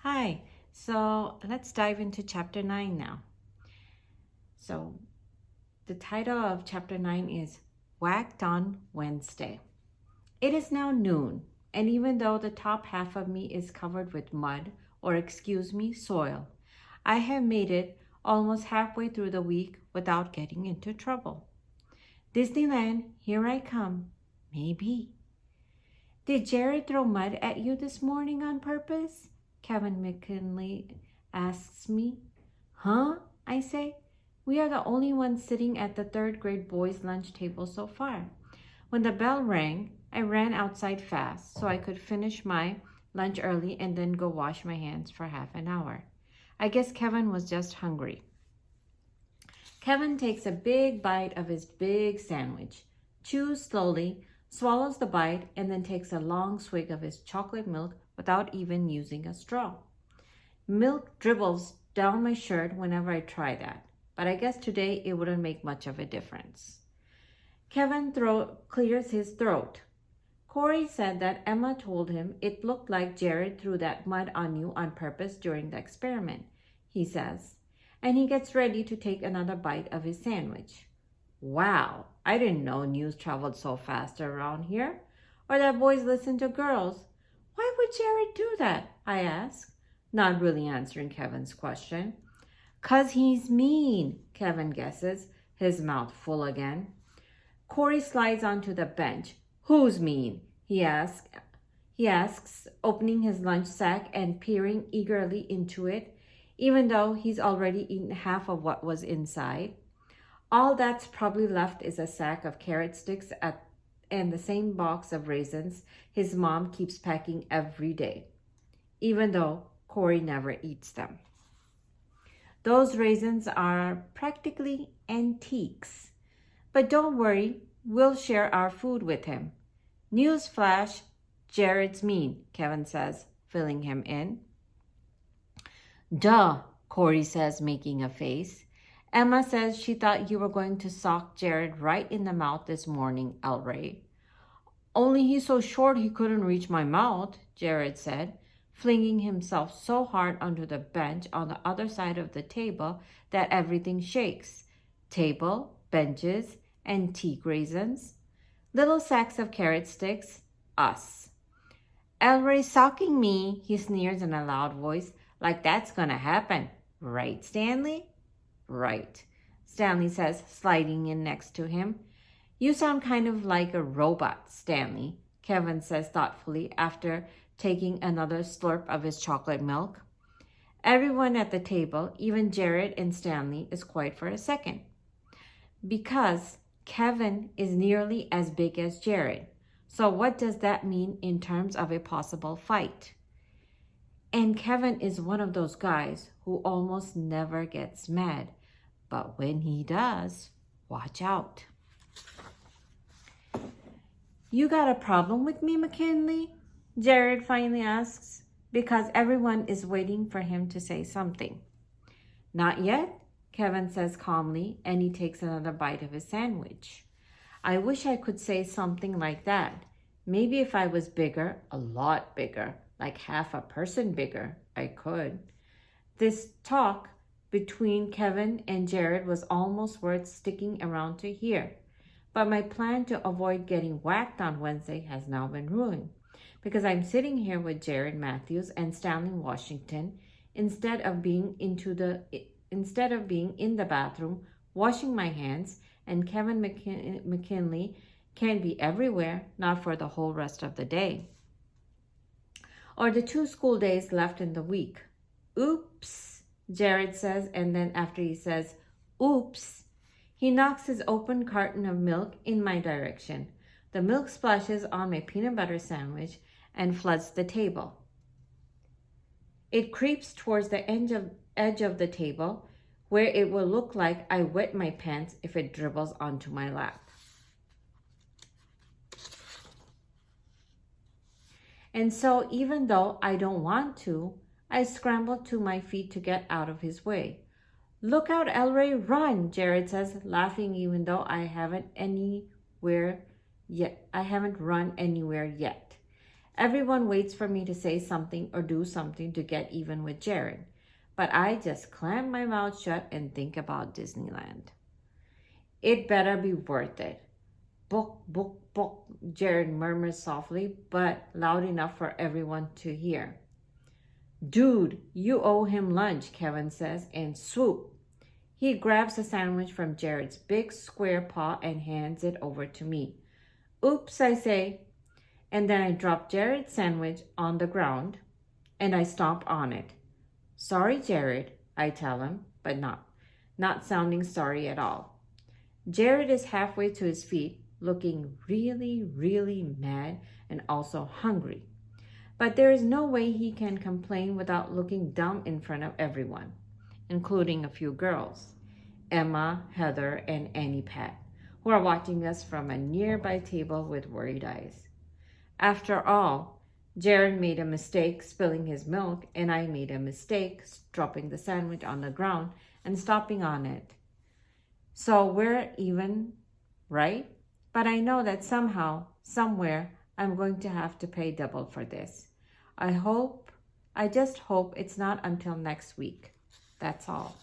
Hi, so let's dive into chapter 9 now. So, the title of chapter 9 is Whacked on Wednesday. It is now noon, and even though the top half of me is covered with mud, or excuse me, soil, I have made it almost halfway through the week without getting into trouble. Disneyland, here I come. Maybe. Did Jared throw mud at you this morning on purpose? Kevin McKinley asks me. Huh? I say. We are the only ones sitting at the third grade boys' lunch table so far. When the bell rang, I ran outside fast so I could finish my lunch early and then go wash my hands for half an hour. I guess Kevin was just hungry. Kevin takes a big bite of his big sandwich, chews slowly, swallows the bite, and then takes a long swig of his chocolate milk without even using a straw. Milk dribbles down my shirt whenever I try that, but I guess today it wouldn't make much of a difference. Kevin clears his throat. Corey said that Emma told him it looked like Jared threw that mud on you on purpose during the experiment, he says, and he gets ready to take another bite of his sandwich. Wow, I didn't know news traveled so fast around here, or that boys listen to girls. Why would Jared do that? I ask, not really answering Kevin's question. 'Cause he's mean, Kevin guesses, his mouth full again. Corey slides onto the bench. Who's mean? He asks, opening his lunch sack and peering eagerly into it, even though he's already eaten half of what was inside. All that's probably left is a sack of carrot sticks and the same box of raisins his mom keeps packing every day, even though Corey never eats them. Those raisins are practically antiques. But don't worry, we'll share our food with him. Newsflash, Jared's mean, Kevin says, filling him in. Duh, Corey says, making a face. Emma says she thought you were going to sock Jared right in the mouth this morning, Ellray. Only he's so short he couldn't reach my mouth, Jared said, flinging himself so hard onto the bench on the other side of the table that everything shakes. Table, benches, antique raisins, little sacks of carrot sticks, us. Ellray socking me, he sneers in a loud voice, like that's gonna happen. Right, Stanley? Right, Stanley says, sliding in next to him. You sound kind of like a robot, Stanley, Kevin says thoughtfully after taking another slurp of his chocolate milk. Everyone at the table, even Jared and Stanley, is quiet for a second. Because Kevin is nearly as big as Jared. So what does that mean in terms of a possible fight? And Kevin is one of those guys who almost never gets mad. But when he does, watch out. You got a problem with me, McKinley? Jared finally asks, because everyone is waiting for him to say something. Not yet, Kevin says calmly, and he takes another bite of his sandwich. I wish I could say something like that. Maybe if I was bigger, a lot bigger, like half a person bigger, I could. This talk between Kevin and Jared was almost worth sticking around to hear. But my plan to avoid getting whacked on Wednesday has now been ruined, because I'm sitting here with Jared Matthews and Stanley Washington instead of being in the bathroom washing my hands, and Kevin McKinley can be everywhere, not for the whole rest of the day. Or the 2 school days left in the week. Oops, Jared says, and then after he says, oops, he knocks his open carton of milk in my direction. The milk splashes on my peanut butter sandwich and floods the table. It creeps towards the edge of the table, where it will look like I wet my pants if it dribbles onto my lap. And so even though I don't want to, I scramble to my feet to get out of his way. Look out, Ellray, run, Jared says, laughing even though I haven't run anywhere yet. Everyone waits for me to say something or do something to get even with Jared. But I just clam my mouth shut and think about Disneyland. It better be worth it. Book, book, book, Jared murmurs softly, but loud enough for everyone to hear. Dude, you owe him lunch, Kevin says, and swoop. He grabs a sandwich from Jared's big square paw and hands it over to me. Oops, I say. And then I drop Jared's sandwich on the ground and I stomp on it. Sorry, Jared, I tell him, but not sounding sorry at all. Jared is halfway to his feet, looking really, really mad and also hungry. But there is no way he can complain without looking dumb in front of everyone, including a few girls, Emma, Heather, and Annie Pat, who are watching us from a nearby table with worried eyes. After all, Jared made a mistake spilling his milk, and I made a mistake dropping the sandwich on the ground and stomping on it. So we're even, right? But I know that somehow, somewhere, I'm going to have to pay double for this. I just hope it's not until next week. That's all.